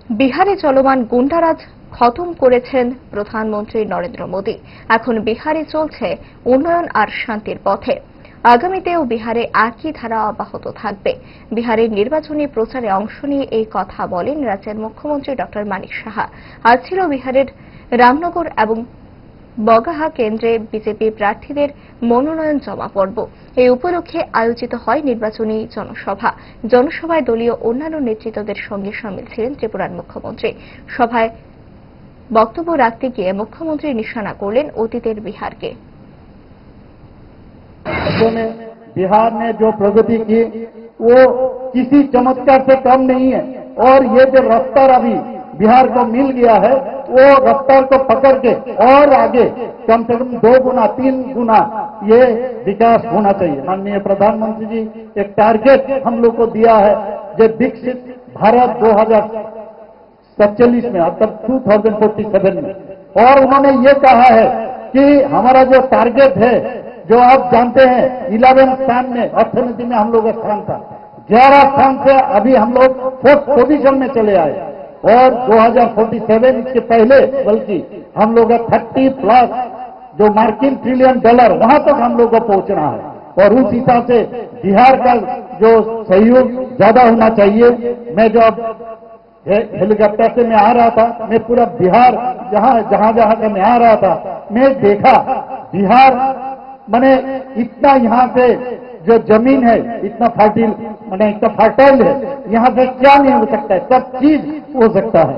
বিহারে চলমান গুন্ডারাজ খতম করেছেন প্রধানমন্ত্রী নরেন্দ্র মোদী। এখন বিহারে চলছে উন্নয়ন আর শান্তির পথে। আগামীতেও বিহারে একই ধারা অব্যাহত থাকবে। বিহারের নির্বাচনী প্রচারে অংশ নিয়ে এই কথা বলেন রাজ্যের মুখ্যমন্ত্রী ডক্টর মানিক সাহা। আজ ছিল বিহারের রামনগর এবং বগাহা কেন্দ্রে বিজেপি প্রার্থীদের মনোনয়ন জমা পর্ব। এই উপলক্ষে আয়োজিত হয় নির্বাচনী জনসভা। জনসভায় দলীয় অন্যান্য নেতৃত্বদের সঙ্গে শামিল ছিলেন ত্রিপুরার মুখ্যমন্ত্রী। সভায় বক্তব্য রাখতে গিয়ে মুখ্যমন্ত্রী নিশানা করলেন অতীতের বিহারকে। बिहार ने जो प्रगति की वो किसी चमत्कार से कम नहीं है और ये जो रफ्तार अभी बिहार को मिल गया है वो रफ्तार को पकड़ के और आगे कम से कम 2 गुना 3 गुना ये विकास होना चाहिए। माननीय प्रधानमंत्री जी एक टारगेट हम लोग को दिया है जो विकसित भारत 2047 में अब तक 2047 में, और उन्होंने ये कहा है कि हमारा जो टारगेट है जो आप जानते हैं 11 स्थान में अर्थनीति में हम लोग स्थान था, 11 स्थान से अभी हम लोग 4th पोजीशन में चले आए और 2047 के पहले बल्कि हम लोग 30+ जो मार्किन ट्रिलियन डॉलर वहां तक हम लोग को पहुंचना है और उस हिसाब से बिहार का जो सहयोग ज्यादा होना चाहिए। मैं जो हेलीकॉप्टर से मैं आ रहा था, मैं पूरा बिहार जहां का मैं आ रहा था, मैं देखा बिहार माने इतना यहाँ से जो जमीन है इतना फर्टाइल है, यहाँ से क्या नहीं हो सकता है, सब चीज हो सकता है।